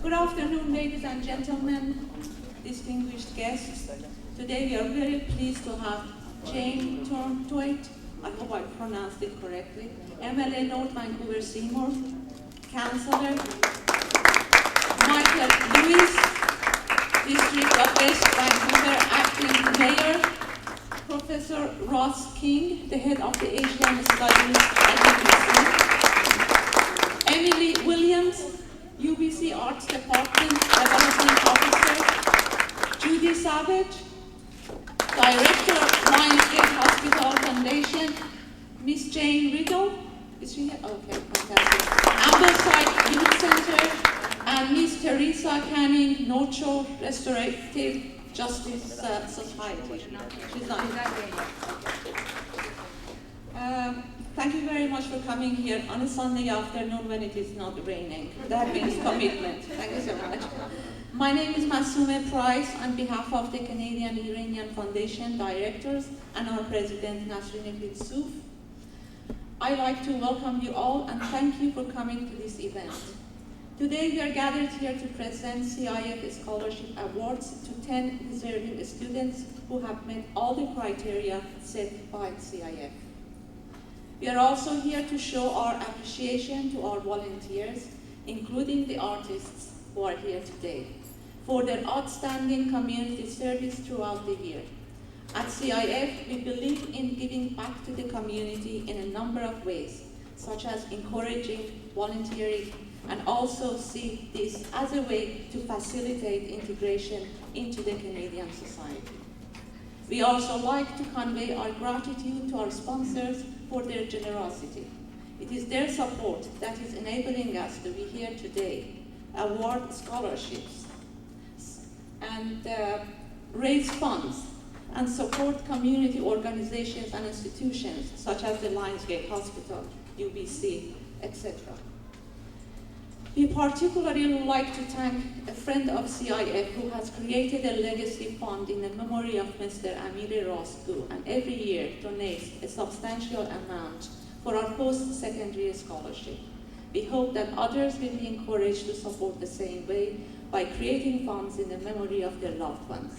Good afternoon, ladies and gentlemen, distinguished guests. Today we are very pleased to have Jane Torntoit, I hope I pronounced it correctly, MLA North Vancouver Seymour, Councillor, Michael Lewis, District of West Vancouver Acting Mayor, Professor Ross King, the head of the Asian Studies at UBC, Emily Williams, UBC Arts Department Development Officer, Judy Savage, Director, Lionsgate Hospital Foundation, Miss Jane Riddle, is she here? Okay, fantastic. Ambleside Youth Center, and Miss Teresa Canning, North Shore Restorative Justice Society. She's not here. Thank you very much for coming here on a Sunday afternoon when it is not raining. That means commitment. Thank you so much. My name is Masume Price on behalf of the Canadian Iranian Foundation Directors and our President Nasrin Filsouf. I'd like to welcome you all and thank you for coming to this event. Today we are gathered here to present CIF Scholarship Awards to 10 deserving students who have met all the criteria set by CIF. We are also here to show our appreciation to our volunteers, including the artists who are here today, for their outstanding community service throughout the year. At CIF, we believe in giving back to the community in a number of ways, such as encouraging volunteering, and also see this as a way to facilitate integration into the Canadian society. We also like to convey our gratitude to our sponsors for their generosity. It is their support that is enabling us to be here today, award scholarships, and raise funds, and support community organizations and institutions such as the Lionsgate Hospital, UBC, etc. We particularly would like to thank a friend of CIF who has created a legacy fund in the memory of Mr. Amir Rastgoo, and every year donates a substantial amount for our post-secondary scholarship. We hope that others will be encouraged to support the same way by creating funds in the memory of their loved ones.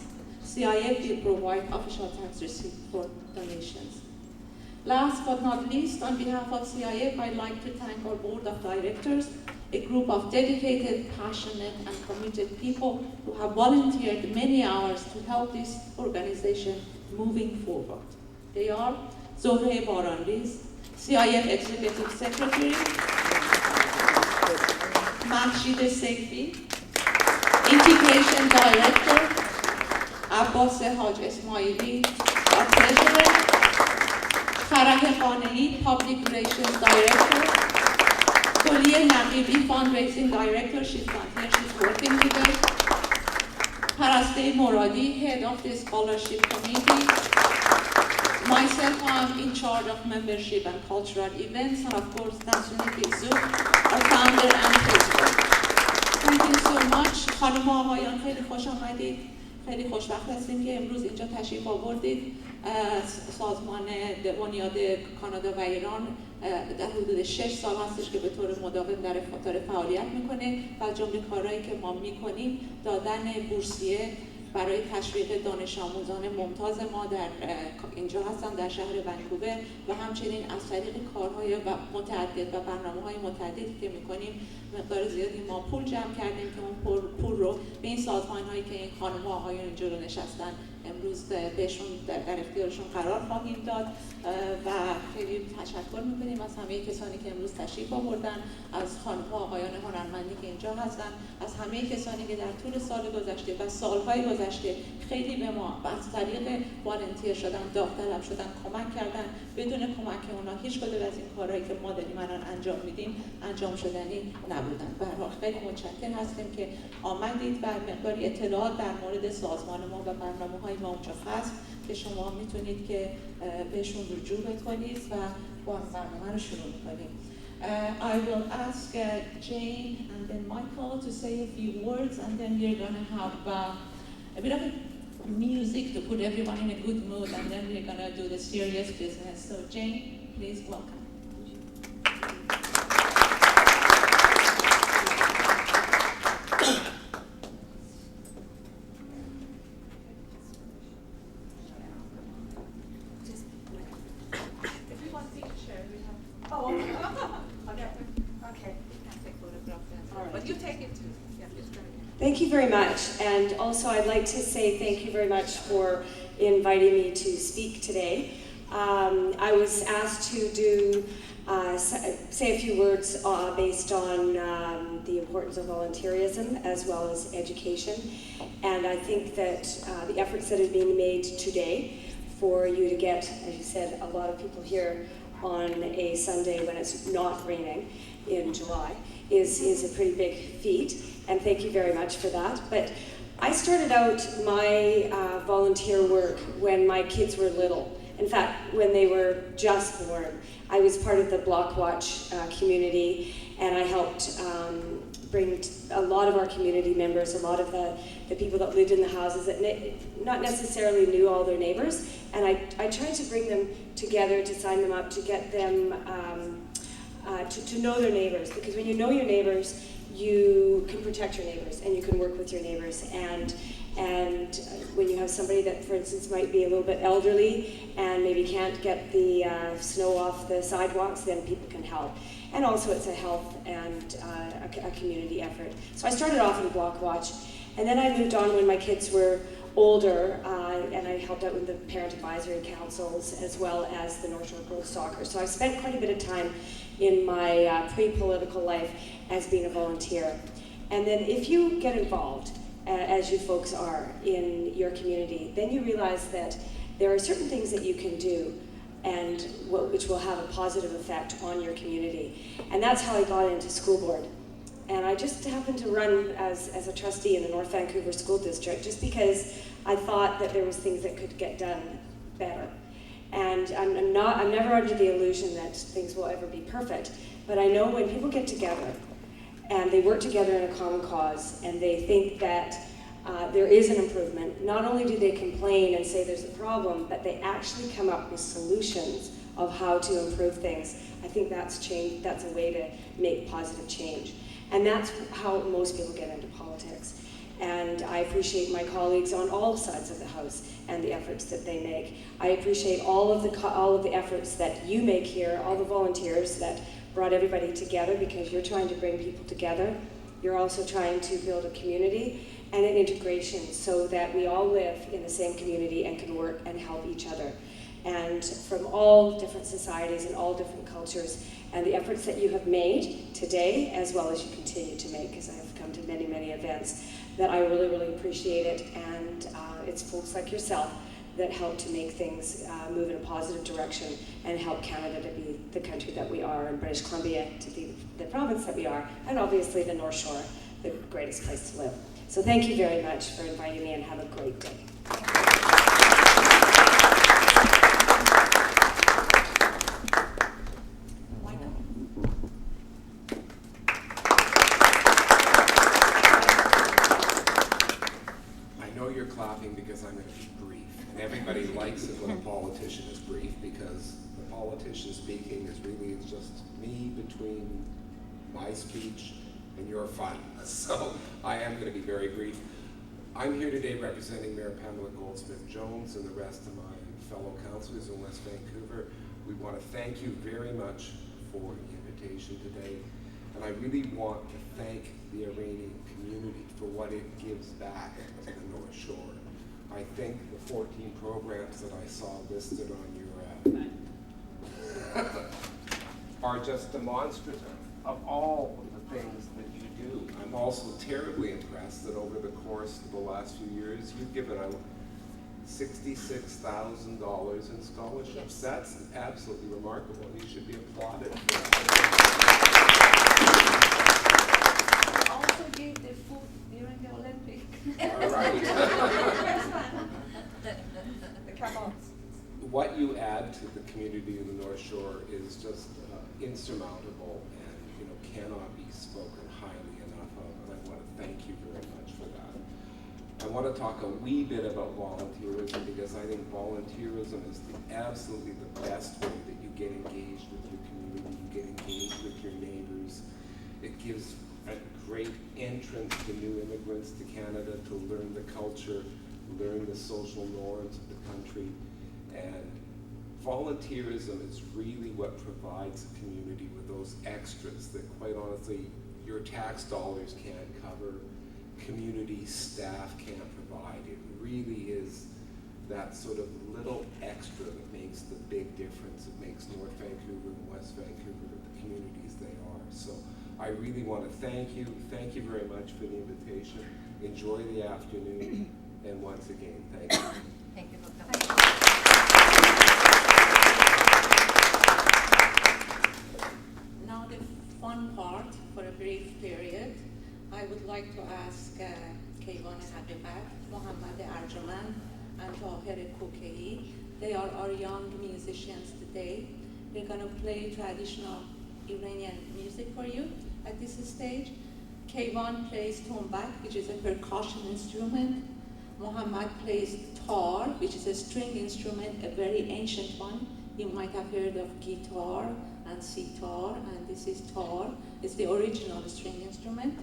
CIF will provide official tax receipt for donations. Last but not least, on behalf of CIF, I'd like to thank our board of directors, a group of dedicated, passionate, and committed people who have volunteered many hours to help this organization moving forward. They are Zohre Baranriz, CIF Executive Secretary, Mahshid Seifi, Integration Director, Abbas Haj Ismaili, our Treasurer, Farah Khanei, Public Relations Director, Kuliye Naqibi, Fundraising Director, she's not here, she's working today, Paraste Moradi, Head of the Scholarship Committee, myself, I'm in charge of membership and cultural events, and of course, Nasrin Filsouf, our founder and president. Thank you so much. خانم و آقایان خیلی خوش آمدید. خیلی خوشبخت هستیم که امروز اینجا تشریف آوردید. سازمان بنیاد کانادا و ایران در حدود 6 سال هستش که به طور مداوم در داره فعالیت میکنه و از جمله کارهایی که ما میکنیم دادن بورسیه برای تشویق دانش آموزان ممتاز ما در اینجا هستن در شهر ونکوور و همچنین از طریق کارهای متعدد و برنامه‌های متعددی که میکنیم مقدار زیادی ما پول جمع کردیم که اون پول رو به این سازمان‌هایی که این خانم و آقایون اینجا رو نشستن امروز بهشون در اختیارشون قرار خواهیم داد و خیلی تشکر میکنیم از همه کسانی که امروز تشریف آوردن، از خانم و آقایان هنرمندی که اینجا هستن، از همه کسانی که در طول سال گذشته و سالهای گذشته خیلی به ما از طریق والنتیر شدن، داوطلب شدن، کمک کردن. بدون کمک اونا هیچ کدوم از این کارهایی که ما داریم الان انجام میدیم انجام شدنی نبودن. به هر حال خیلی متشکر هستیم که آمدید و مقداری اطلاعات در مورد سازمان ما و برنامه‌های ما اونجا هست که شما میتونید که بهشون رجوع بکنید و با برنامه رو شروع کنید. I will ask Jane and then Michael to say a few words, and then we're going to have a bit of music to put everyone in a good mood, and then we're going to do the serious business. So Jane, please welcome. But you take it too. Yeah, thank you very much. And also I'd like to say thank you very much for inviting me to speak today. I was asked to do say a few words based on the importance of volunteerism as well as education. And I think that the efforts that are being made today for you to get, as you said, a lot of people here on a Sunday when it's not raining in July is a pretty big feat. And thank you very much for that. But I started out my volunteer work when my kids were little. In fact, when they were just born. I was part of the Block Watch community, and I helped bring a lot of our community members, a lot of the people that lived in the houses that not necessarily knew all their neighbors, and I tried to bring them together, to sign them up, to get them to know their neighbors, because when you know your neighbors, you can protect your neighbors, and you can work with your neighbors, and when you have somebody that, for instance, might be a little bit elderly and maybe can't get the snow off the sidewalks, then people can help. And also it's a health and a community effort. So I started off in Block Watch, and then I moved on when my kids were older, and I helped out with the parent advisory councils as well as the North Shore Girls Soccer. So I've spent quite a bit of time in my pre-political life as being a volunteer. And then if you get involved, as you folks are in your community, then you realize that there are certain things that you can do and which will have a positive effect on your community. And that's how I got into school board. And I just happened to run as a trustee in the North Vancouver School District just because I thought that there was things that could get done better. And I'm never under the illusion that things will ever be perfect, but I know when people get together and they work together in a common cause, and they think that there is an improvement. Not only do they complain and say there's a problem, but they actually come up with solutions of how to improve things. I think that's change. That's a way to make positive change. And that's how most people get into politics. And I appreciate my colleagues on all sides of the House and the efforts that they make. I appreciate all of the efforts that you make here, all the volunteers that brought everybody together, because you're trying to bring people together. You're also trying to build a community and an integration so that we all live in the same community and can work and help each other. And from all different societies and all different cultures, and the efforts that you have made today, as well as you continue to make, because I have come to many, many events, that I really, really appreciate it. And it's folks like yourself that help to make things move in a positive direction and help Canada to be the country that we are, and British Columbia to be the province that we are, and obviously the North Shore, the greatest place to live. So thank you very much for inviting me, and have a great day. I know you're clapping because I'm going to be brief. And everybody likes it when a politician is brief, because the politician speaking is really just me between my speech and your fun. So I am going to be very brief. I'm here today representing Mayor Pamela Goldsmith-Jones and the rest of my fellow councillors in West Vancouver. We want to thank you very much for the invitation today. And I really want to thank the Iranian community for what it gives back to the North Shore. I think the 14 programs that I saw listed on your are just demonstrative of all of the things that you do. I'm also terribly impressed that over the course of the last few years, you've given out $66,000 in scholarships. Yes. That's absolutely remarkable. You should be applauded for that. Also gave the food during the Olympics. All right. The kebabs. What you add to the community in the North Shore is just insurmountable, and cannot be spoken highly enough of. And I want to thank you very much for that. I want to talk a wee bit about volunteerism, because I think volunteerism is absolutely the best way that you get engaged with your community, you get engaged with your neighbors. It gives a great entrance to new immigrants to Canada to learn the culture, learn the social norms of the country. And volunteerism is really what provides a community with those extras that, quite honestly, your tax dollars can't cover, community staff can't provide. It really is that sort of little extra that makes the big difference. It makes North Vancouver and West Vancouver the communities they are. So I really want to thank you. Thank you very much for the invitation. Enjoy the afternoon. And once again, thank you. Thank you for coming. Now the fun part for a brief period. I would like to ask Kayvan Haqiqat, Mohammad Arjaman, and Tahir Koukei. They are our young musicians today. They're going to play traditional Iranian music for you at this stage. Kayvan plays tombak, which is a percussion instrument. Mohammad plays tar, which is a string instrument, a very ancient one. You might have heard of guitar and sitar, and this is tar. It's the original string instrument.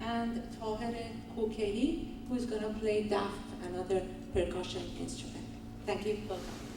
And Tahir Koukei, who's going to play daf, another percussion instrument. Thank you. Welcome.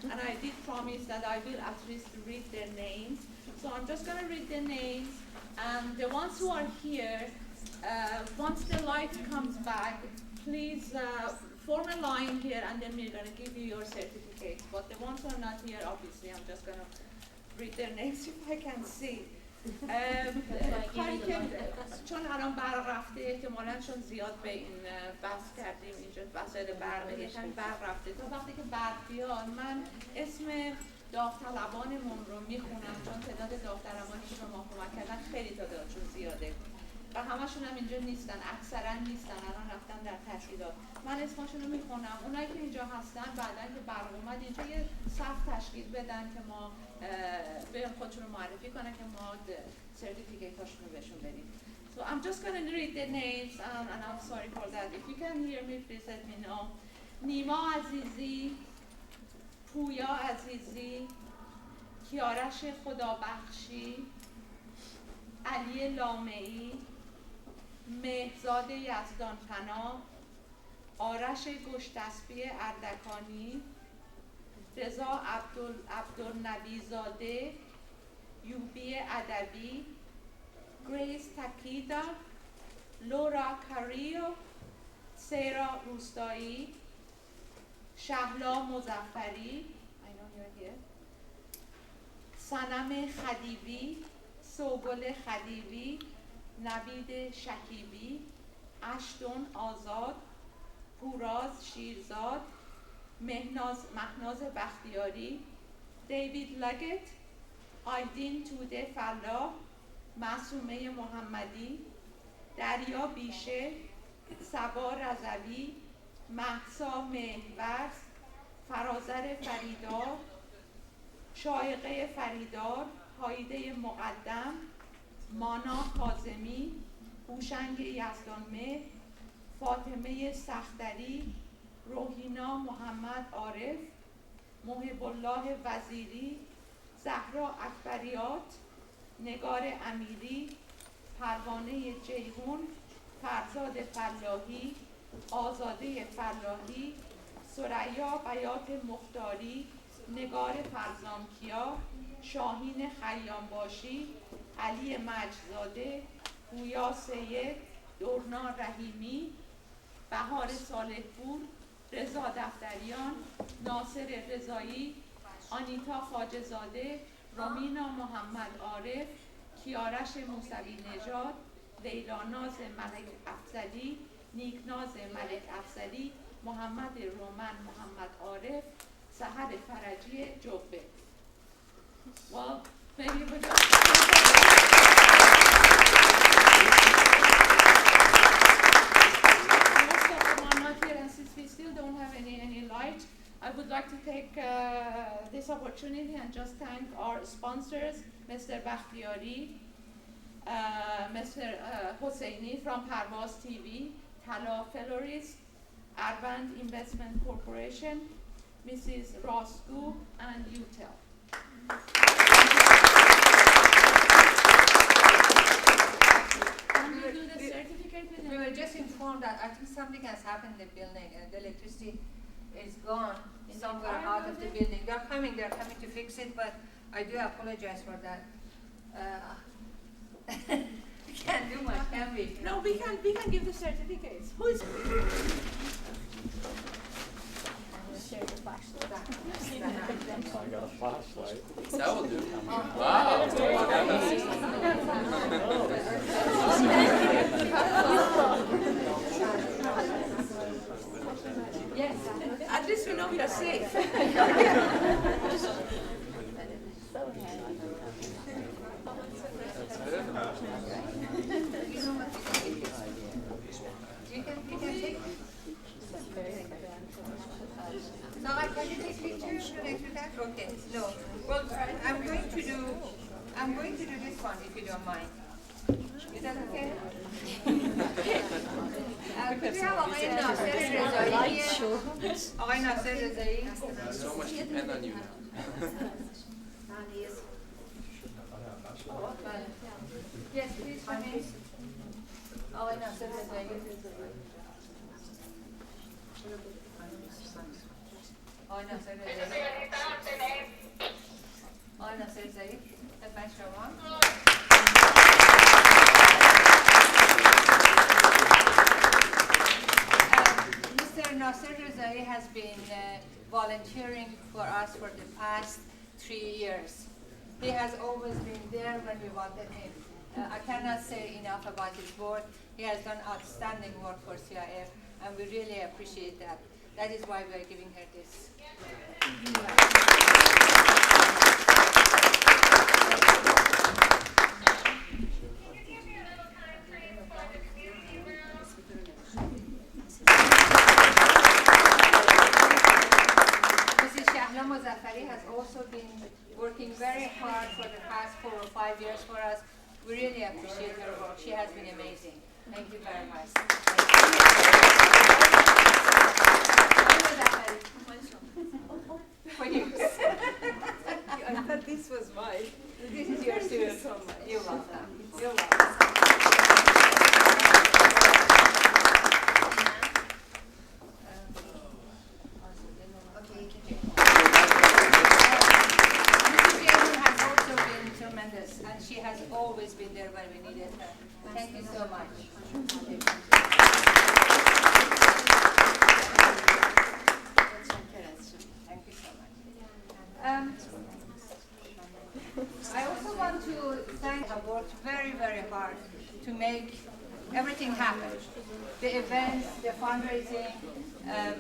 And I did promise that I will at least read their names. So I'm just going to read their names. And the ones who are here, once the light comes back, please form a line here, and then we're going to give you your certificates. But the ones who are not here, obviously, I'm just going to read their names if I can see. کاری که چون الان برق رفته احتمالاً چون زیاد به این بحث کردیم اینجا وسایل برق یکم برق رفته تا وقتی که برق بیاد من اسم داوطلبانمون رو میخونم چون تعداد داوطلبانی که به ما کمک کردن خیلی تعدادشون زیاده و همشون هم اینجا نیستن، اکثرا نیستن، الان رفتن در تحصیلات. من اسمشون رو میخونم، اونایی که اینجا هستن بعداً که برق اومد اینجا یه صف تشکیل بدن که ما به خودشون رو معرفی کنن که ما سرتیفیکیتاشون رو بهشون بدیم. So I'm just going to read the names and I'm sorry for that. If you can hear me, please let me know. نیما عزیزی، پویا عزیزی، کیارش خدابخشی، علی لامعی، مهرزاد یزدانپناه، آرش گشتسبی اردکانی، رضا عبدالنبیزاده، یوبی ادبی، گریس تکیدا، لورا کاریو، سیرا روستایی، شهلا مظفری، I know you're here. صنم خدیوی، سوگل خدیوی، نوید شکیبی، اشتون آزاد، پوراز شیرزاد، مهناز بختیاری، دیوید لگت، آیدین توده فلاح، معصومه محمدی، دریا بیشه، صبا رضوی، مهسا مهرورز، فرازر فریدار، شایقه فریدار، هایده مقدم، مانا کاظمی، هوشنگ یزدانمهر، فاطمه سختری، روحینا محمد عارف، محب الله وزیری، زهرا اکبریات، نگار امیری، پروانه جیهون، فرزاد فلاحی، آزاده فلاحی، ثریا بیات مختاری، نگار فرزانکیا، شاهین خیامباشی، علی مجزاده، گویا سید، دورنا رحیمی، بهار صالحپور، رضا دفتریان، ناصر رضایی، آنیتا خواجه‌زاده، رومینا محمد عارف، کیارش موسوی نژاد، لیلا ناز ملک افضلی، نیکناز ملک افضلی، محمد رومن محمد عارف، سحر فرجی جبه. Well, maybe we just most of them are not here, and since we still don't have any light, I would like to take this opportunity and just thank our sponsors, Mr. Bakhtiari, Mr. Hosseini from Parvaz TV, Tala Florist, Arvand Investment Corporation, Mrs. Rosgu, and UTEL. We were just informed that I think something has happened in the building and the electricity is gone somewhere out of the building. They're coming to fix it, but I do apologize for that. We can't do much, can we? No, we can give the certificates. Who is? Share the flashlight. I got a flashlight. That will do. Wow. Yes. At least we know we are safe. So handy. You can take. So can you take pictures related to that? Okay. No. Well, I'm going to do this one if you don't mind. Is that okay? Could we have آقای ناصر رضایی؟ آقای ناصر رضایی. So much depend on you now. Yes, please come in. آقای ناصر رضایی. آقای ناصر رضایی. آقای ناصر رضایی. خدمت شما. Mr. Nasser Rezai has been volunteering for us for the past 3 years. He has always been there when we wanted him. I cannot say enough about his work. He has done outstanding work for CIF, and we really appreciate that. That is why we are giving her this. Has also been working very hard for the past 4 or 5 years for us. We really appreciate her work. She has been amazing. Thank you very much. For you. I thought this was mine. This is yours too. So much. You're welcome. You're welcome. And she has always been there when we needed her. Thank you so much. Thank you so much. I also want to thank her worked very, very hard to make everything happen. The events, the fundraising,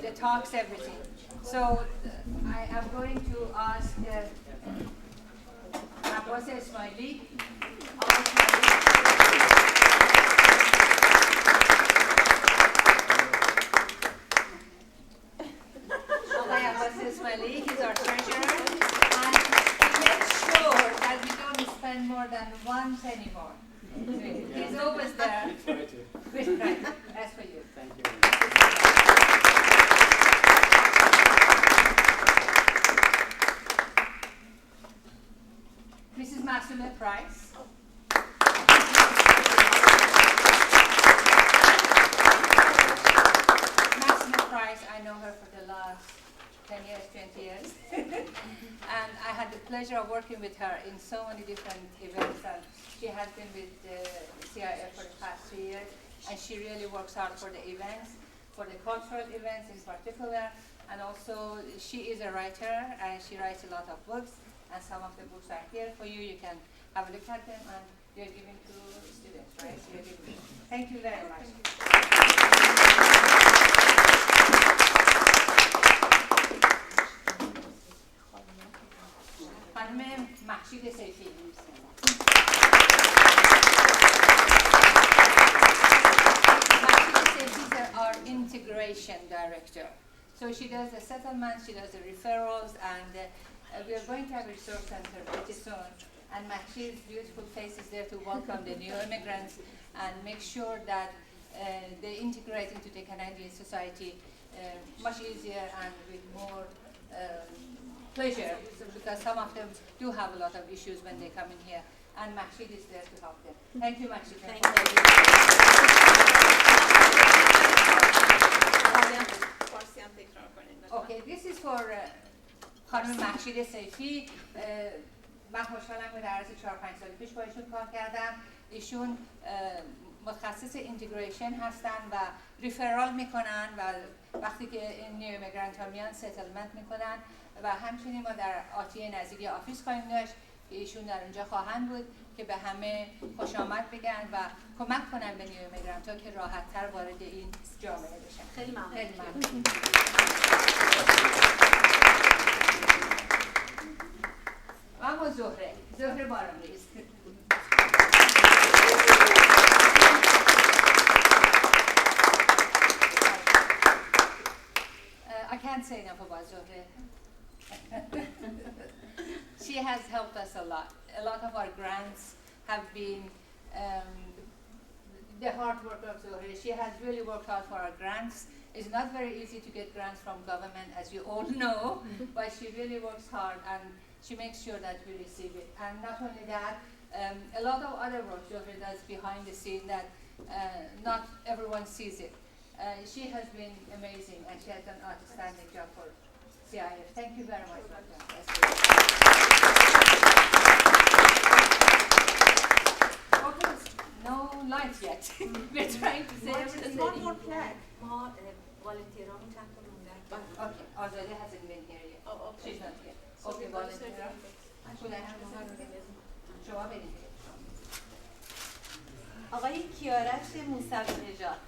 the talks, everything. So I am going to ask Abbas Ismaili. Abbas Ismaili, he's our treasurer, and he makes sure that we don't spend more than 1 penny more. He's always there. Right. That's for you. Thank you. Mrs. Masume Price. Masume Price, I know her for the last 10 years, 20 years. And I had the pleasure of working with her in so many different events. And she has been with the CIF for the past 3 years. And she really works hard for the events, for the cultural events in particular. And also, she is a writer, and she writes a lot of books. And some of the books are here for you. You can have a look at them, and you're giving to students, right? You're giving. Thank you very much. خانم محشید سیفی. Mahshid Saifi is our integration director. So she does the settlement, she does the referrals, and we are going to have a resource center pretty soon. And Mahshid's beautiful face is there to welcome the new immigrants and make sure that they integrate into the Canadian society much easier and with more pleasure, because some of them do have a lot of issues when they come in here. And Mahshid is there to help them. Thank you, Mahshid. Thank you. Okay, this is for خانم محشید سیفی. من خوشحالم که در عرض 4-5 سال پیش با ایشون کار کردم. ایشون متخصص اینتگریشن هستن و ریفرال میکنن و وقتی که این نیو ایمیگرانت ها میان ستلمنت میکنن و همچنین ما در آتی نزدیکی آفیس خواهیم داشت که ایشون در اونجا خواهند بود که به همه خوش آمد بگن و کمک کنن به نیو ایمیگرانت ها که راحت تر وارد این جامعه بشن. خیلی ممنون. خیلی ممنون. و اما زهره باران‌ریز. I can't say enough about Zohre. She has helped us a lot. A lot of our grants have been the hard work of Zohre. She has really worked hard for our grants. It's not very easy to get grants from government, as you all know, but she really works hard and she makes sure that we receive it. And not only that, a lot of other work Zohre does behind the scene that not everyone sees it. She has been amazing and she has done an outstanding job for CIF. Thank you very much, Doctor. Okay, no lights yet. We're trying to say everything. One more plaque. ما والنتیرامون چند تا موندن. Okay, Azadeh hasn't been here yet. Oh, okay. She's not here. Okay, volunteer. شما برید. آقای کیارش موسوی نژاد.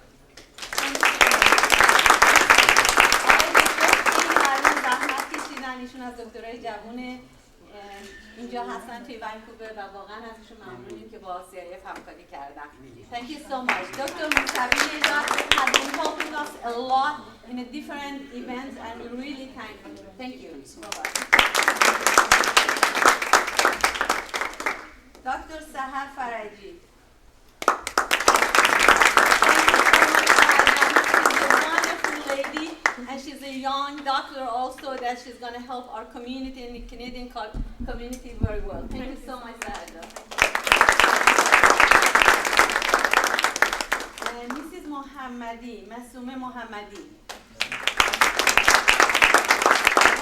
زحمت کشیدن، ایشون از دکترای جوون اینجا هستن توی ونکوور و واقعا ازشون ممنونیم که با CIF همکاری کردن. Thank you so much. Dr. Musavi has been helping us a lot in a different events and we really thank you. Thank you. Dr. Sahar Faraji. Lady, and she's a young doctor also that she's going to help our community and the Canadian community very well. Thank you so much, Sarah. And Mrs. Mohammadi, Masume Mohammadi.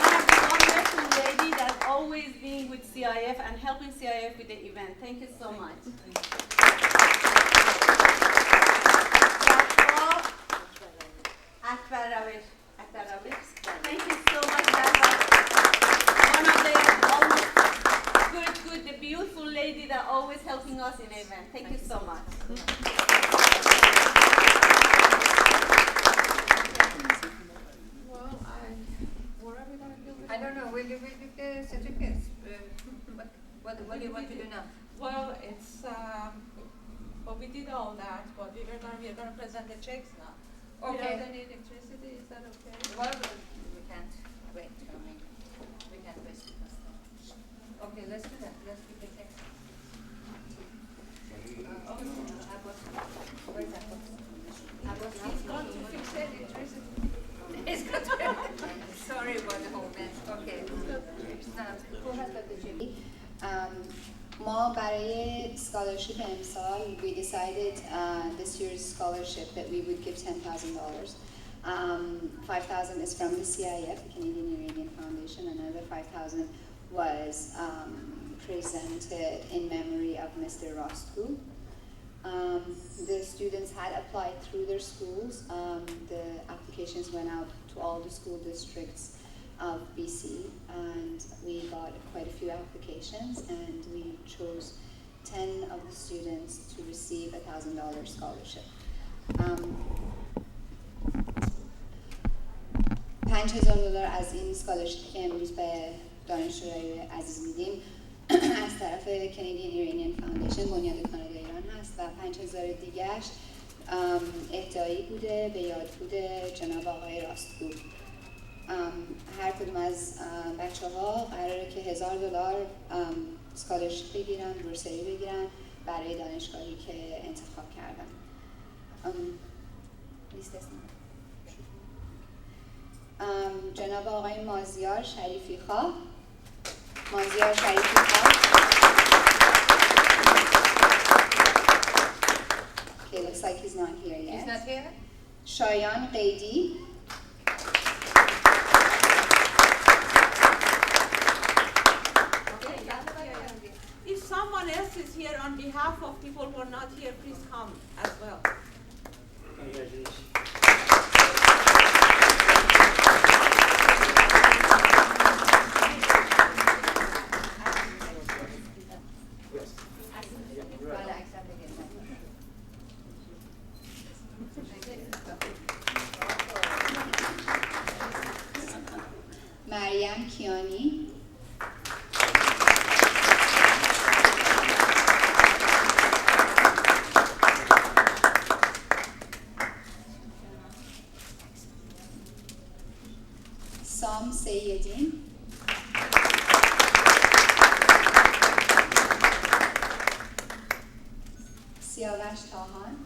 One of the wonderful ladies that's always being with CIF and helping CIF with the event. Thank you so much. Akbar Ravish. Thank you so much. That was one of the almost good, the beautiful lady that always helping us in event. Thank you so much. Well, what are we going to do with I don't know, will you give the certificates? What do you want to do now? Well, it's, well, we did all that, but we're going to present the checks now. Okay. Without any electricity, is that okay? Well, we can't wait. I mean, we can't waste it. Okay, let's do that. Let's do the check. Where's that box? He's gone to fix the electricity. It's got to sorry about the whole mess. Okay. Now, who has got the check? ما برای scholarship امسال we decided this year's scholarship that we would give $10,000. 5,000 is from the CIF, the Canadian Iranian Foundation, and another 5,000 was presented in memory of Mr. Rostgu. The students had applied through their schools. The applications went out to all the school districts of BC, and we got quite a few applications, and we chose 10 of the students to receive $1,000 scholarship. $5,000 از این scholarship که امروز به دانشجوهای عزیز میدیم از طرف Canadian Iranian Foundation بنیاد کانادا ایران هست و 5,000 دیگهش اهدایی بوده به یادبود جناب آقای راستگو. هر کدوم از بچه‌ها قراره که $1,000 اسکالرشیپ بگیرن، بورسری بگیرن برای دانشگاهی که انتخاب کردن. جناب آقای مازیار شریفی خواه. Okay, looks like he's not here yet. He's not here? شایان قیدی. If someone else is here on behalf of people who are not here, please come as well. Congratulations. مریم کیانی. سام سیدین. سیاوش تاهان.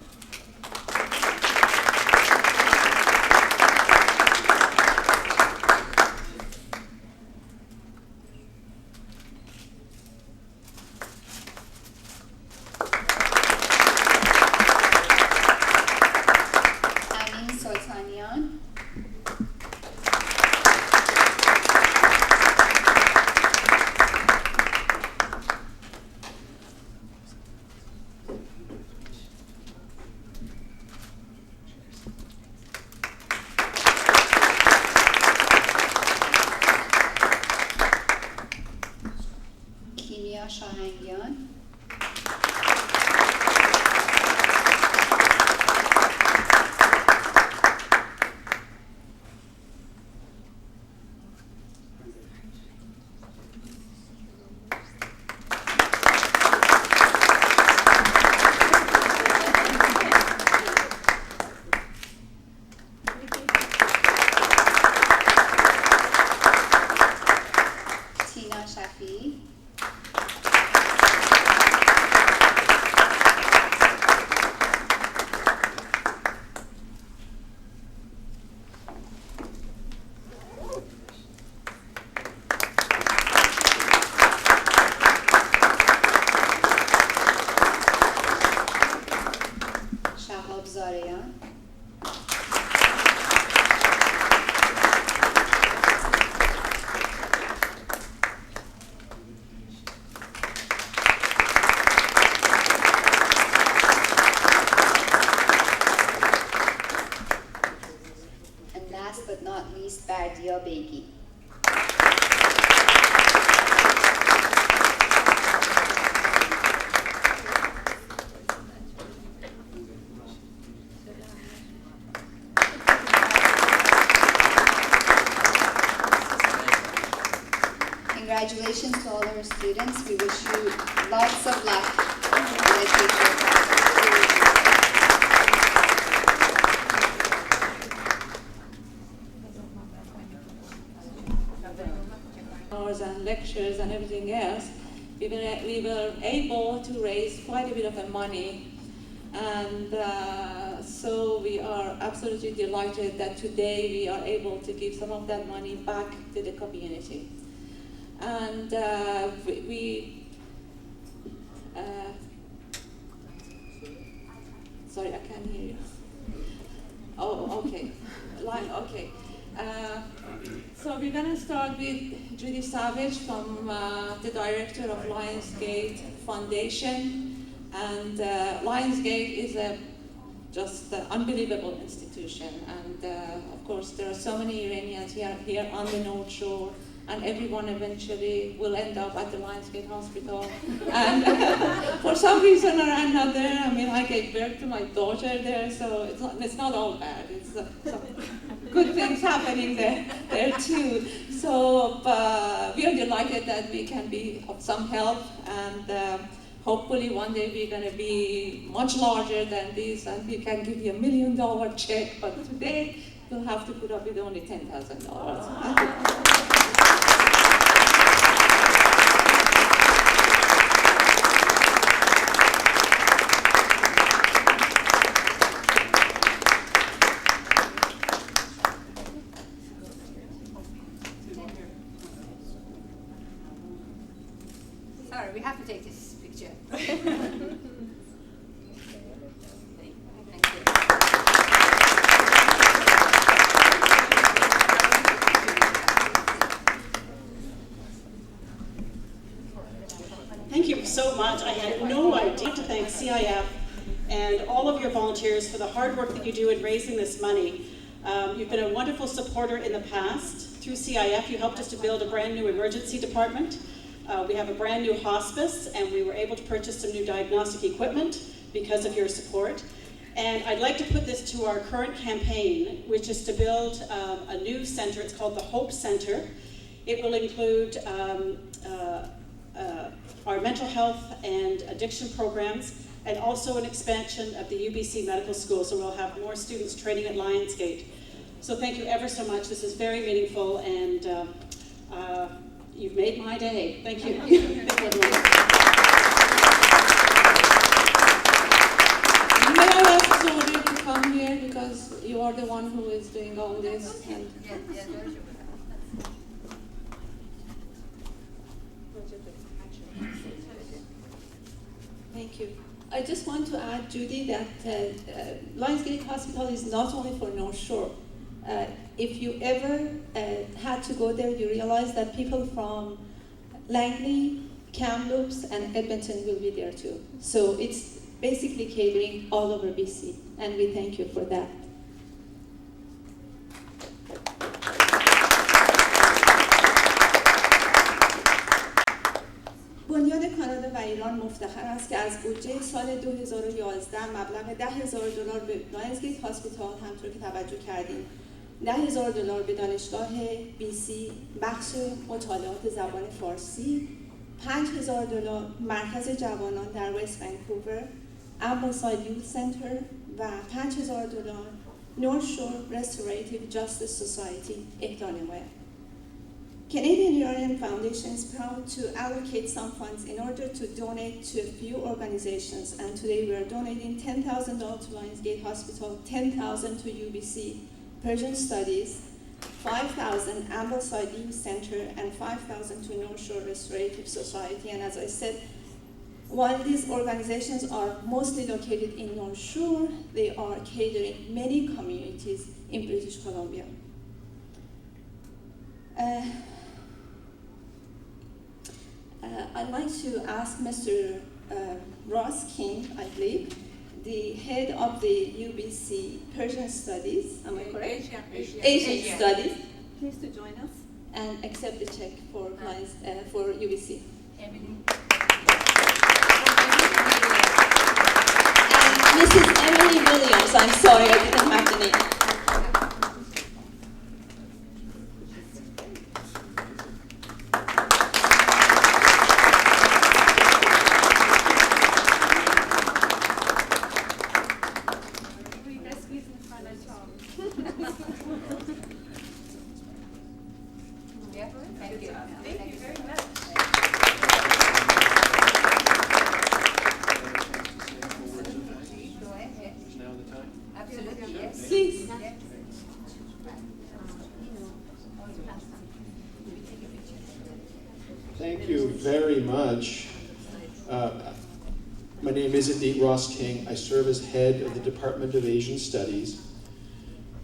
last but not least, Bardia Begi. Congratulations to all our students. We wish you lots of luck in the educational process. And lectures and everything else, we were able to raise quite a bit of money, and so we are absolutely delighted that today we are able to give some of that money back to the community. And sorry, I can't hear you. Oh, okay. Okay. So we're going to start with Judy Savage from the director of Lionsgate Foundation. And Lionsgate is a just unbelievable institution. And of course, there are so many Iranians here on the North Shore, and everyone eventually will end up at the Lionsgate Hospital. And for some reason or another, I mean, I gave birth to my daughter there, so it's not all bad. It's some good things happening there too. So we are delighted that we can be of some help, and hopefully one day we're going to be much larger than this, and we can give you $1 million check. But today you'll have to put up with only $10,000. Sorry, we have to take this picture. Thank you so much. I had no idea to thank CIF and all of your volunteers for the hard work that you do in raising this money. You've been a wonderful supporter in the past. Through CIF, you helped us to build a brand new emergency department. We have a brand new hospice, and we were able to purchase some new diagnostic equipment because of your support. And I'd like to put this to our current campaign, which is to build a new center. It's called the Hope Center. It will include our mental health and addiction programs, and also an expansion of the UBC Medical School, so we'll have more students training at Lionsgate. So thank you ever so much. This is very meaningful, and you've made my day. Thank you. You may have asked Zori to come here because you are the one who is doing all this. And Thank you. I just want to add, Judy, that Lionsgate Hospital is not only for North Shore. If you ever had to go there, you realize that people from Langley, Kamloops, and Edmonton will be there too. So it's basically catering all over BC, and we thank you for that. بنیاد کانادا و ایران مفتخر است که از بودجه سال 2011 مبلغ $10,000 به لاینزگیت هاسپیتال، همطور که توجه کردیم، $10,000 به دانشگاه BC بخش مطالعات زبان فارسی، $5,000 مرکز جوانان در وست ونکوور، امباساید یوت سنتر و $5,000 North Shore Restorative Justice Society اهدا نماید. Canadian Iranian Foundation is proud to allocate some funds in order to donate to a few organizations, and today we are donating $10,000 to Lionsgate Hospital, $10,000 to UBC Persian Studies, $5,000 Ambleside Youth Center, and $5,000 to North Shore Restorative Society. And as I said, while these organizations are mostly located in North Shore, they are catering many communities in British Columbia. I'd like to ask Mr. Ross King, I believe, the head of the UBC Persian Studies, am I correct? Asian. Asian Studies, please to join us and accept the check for clients for UBC. Emily. And Mrs. Emily Williams, I'm sorry, I didn't have the name. Yeah, thank you. Thank you very much. Go ahead. Is now the time? Absolutely, yes. Please. Yeah. Thank you very much. My name is indeed Ross King. I serve as head of the Department of Asian Studies.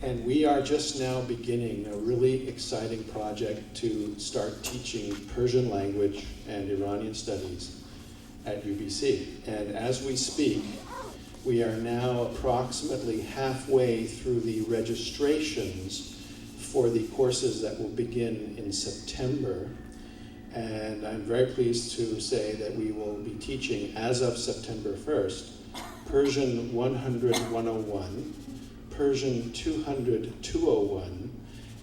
And we are just now beginning a really exciting project to start teaching Persian language and Iranian studies at UBC. And as we speak, we are now approximately halfway through the registrations for the courses that will begin in September. And I'm very pleased to say that we will be teaching, as of September 1st, Persian 100-101, Persian 200-201,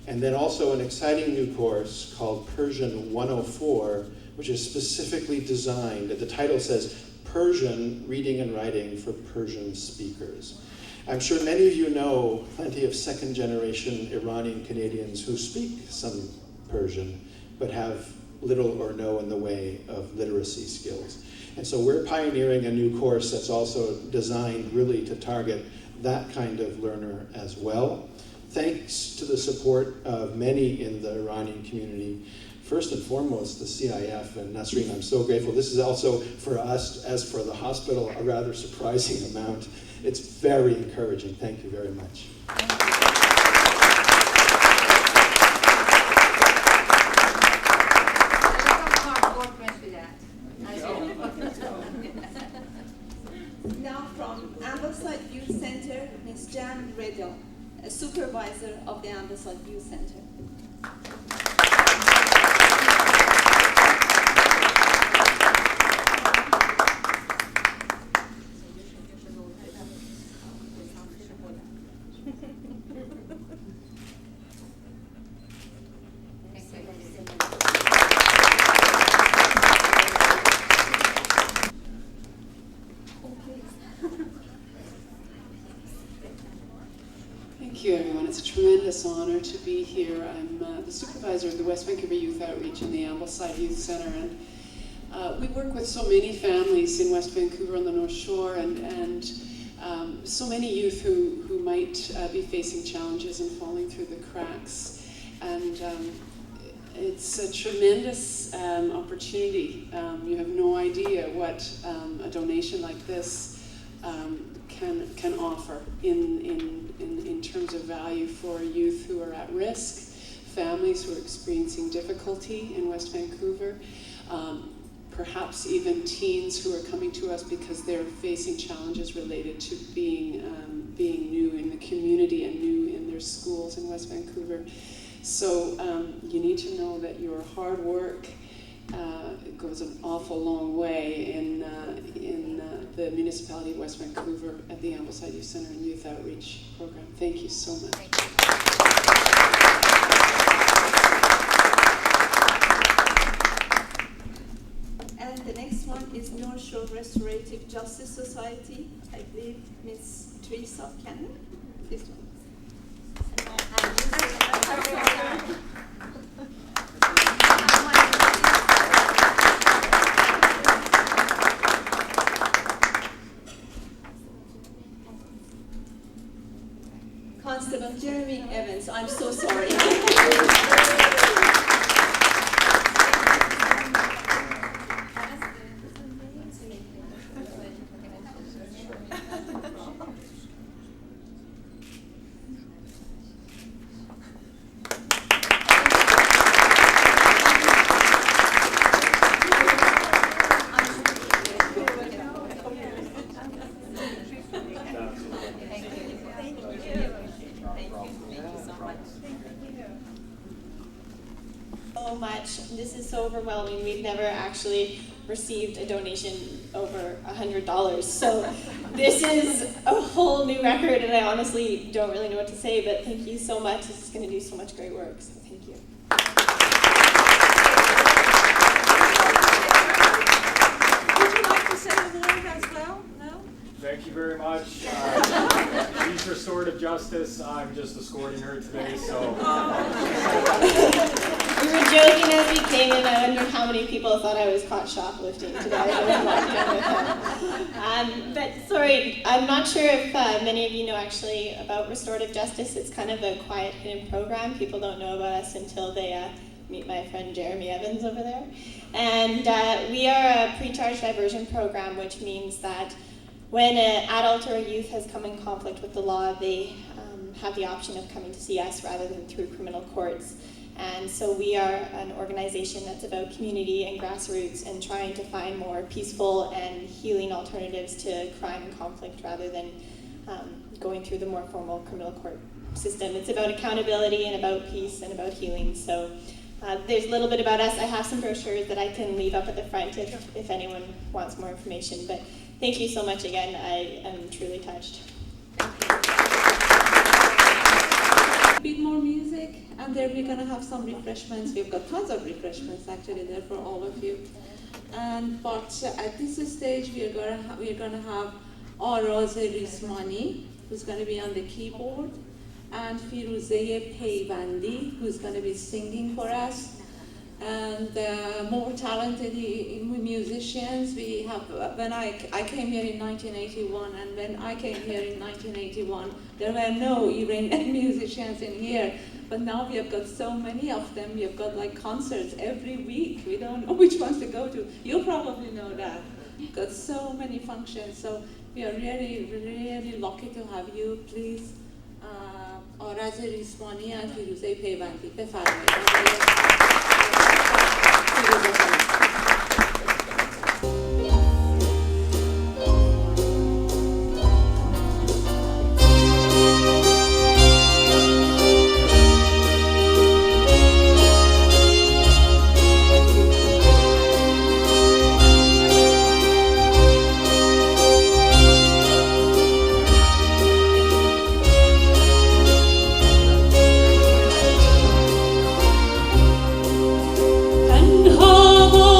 and then also an exciting new course called Persian 104, which is specifically designed, the title says, Persian Reading and Writing for Persian Speakers. I'm sure many of you know plenty of second-generation Iranian Canadians who speak some Persian, but have little or no in the way of literacy skills. And so we're pioneering a new course that's also designed really to target that kind of learner as well. Thanks to the support of many in the Iranian community, first and foremost the CIF, and Nasreen, I'm so grateful. This is also for us, as for the hospital, a rather surprising amount. It's very encouraging. Thank you very much. Now from Ambleside Youth Center, Ms. Jan Redel, a supervisor of the Ambleside Youth Center. Thank you, everyone. It's a tremendous honor to be here. I'm the supervisor of the West Vancouver Youth Outreach in the Ambleside Youth Center, and we work with so many families in West Vancouver on the North Shore, and so many youth who might be facing challenges and falling through the cracks. And it's a tremendous opportunity. You have no idea what a donation like this can offer in terms of value for youth who are at risk, families who are experiencing difficulty in West Vancouver, perhaps even teens who are coming to us because they're facing challenges related to being new in the community and new in their schools in West Vancouver. So you need to know that your hard work goes an awful long way in the municipality of West Vancouver at the Ambleside Youth Center and Youth Outreach Program. Thank you so much. And the next one is North Shore Restorative Justice Society. I believe Ms. Teresa Cannon. This one. Constable Jeremy Evans, I'm so sorry. so much. This is so overwhelming. We've never actually received a donation over $100. So this is a whole new record, and I honestly don't really know what to say, but thank you so much. This is going to do so much great work, so thank you. Would you like to say a word as well? No? Thank you very much. She's restorative justice. I'm just escorting her today, so. We were joking as we came in. I wonder how many people thought I was caught shoplifting today. But sorry, I'm not sure if many of you know actually about restorative justice. It's kind of a quiet, hidden program. People don't know about us until they meet my friend Jeremy Evans over there. And we are a pre-charge diversion program, which means that when an adult or a youth has come in conflict with the law, they have the option of coming to see us rather than through criminal courts. And so we are an organization that's about community and grassroots and trying to find more peaceful and healing alternatives to crime and conflict rather than going through the more formal criminal court system. It's about accountability and about peace and about healing. So there's a little bit about us. I have some brochures that I can leave up at the front if anyone wants more information. But thank you so much again. I am truly touched. A bit more music, and then we're going to have some refreshments. We've got tons of refreshments actually there for all of you. But at this stage, we're going to have Araz Rismani, who's going to be on the keyboard, and Firuze Peivandi, who's going to be singing for us. And more talented musicians. We have, when I came here in 1981, and when I came here in 1981, there were no Iranian musicians in here. But now we have got so many of them. We have got like concerts every week. We don't know which ones to go to. You probably know that. We've got so many functions. So we are really, really lucky to have you. Please, Araz Rismani and Firuze Peivandi. بفرمایید. تنها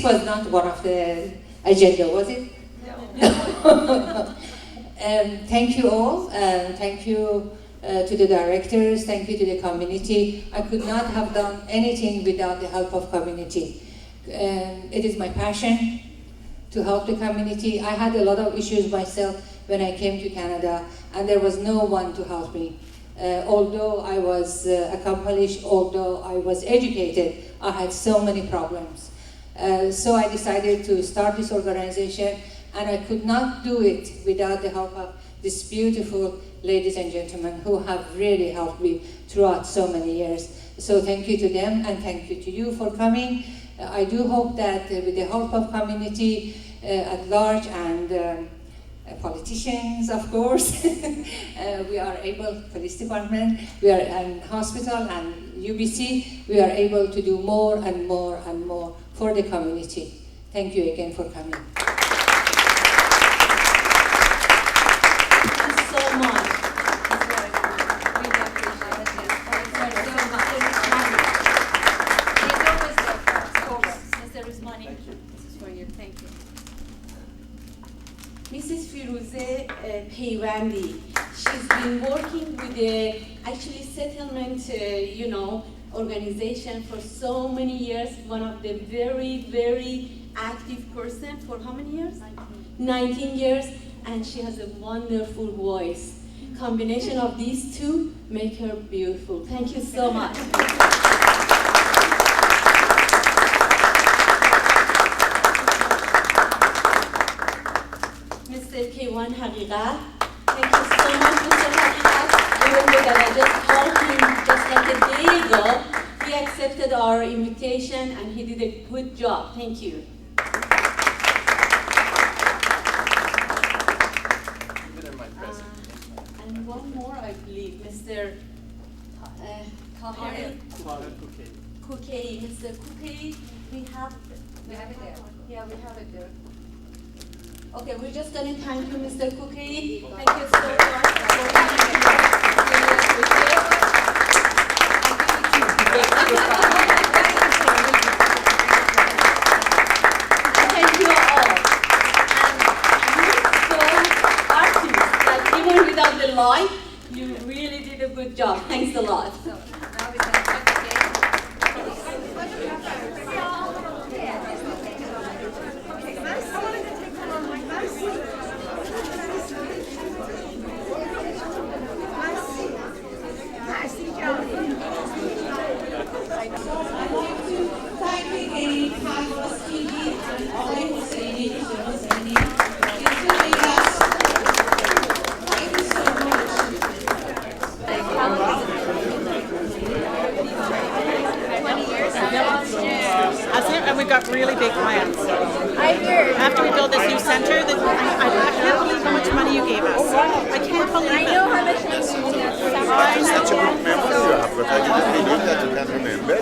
this was not one of the agenda, was it? No. Thank you all. Thank you to the directors. Thank you to the community. I could not have done anything without the help of community. It is my passion to help the community. I had a lot of issues myself when I came to Canada, and there was no one to help me. Although I was accomplished, although I was educated, I had so many problems. So I decided to start this organization, and I could not do it without the help of these beautiful ladies and gentlemen who have really helped me throughout so many years. So thank you to them, and thank you to you for coming. I do hope that with the help of community at large and politicians, of course, we are able, police department, we are in hospital and UBC, we are able to do more and more and more for the community. Thank you again for coming. Thank you so much. Mr. Usmani, this is for you. Thank you. Mrs. Firuze Peywandi. She's been working with the actually settlement, organization for so many years. One of the very, very active person for how many years? 19 years, and she has a wonderful voice. Combination of these two make her beautiful. Thank you so much. Mr. K1 Haqiqat. Thank you so much, Mr. Haqiqat. Even though that I just called him just like a day ago, he accepted our invitation and he did a good job. Thank you. And one more, I believe, Mr. Tahari Kukei. Mr. Kukei, we have it there. Yeah, we have it there. Okay, we're just going to thank you, Mr. Kukei. Thank you so much for being Thank you all. And you're so artists that even without the light, you really did a good job. Thanks a lot. And we've got really big plans. I heard. After we build this new center, I can't believe how much money you gave us. I can't believe it. I know how much money you gave us. Such a good memory you have, but I didn't believe that you can remember.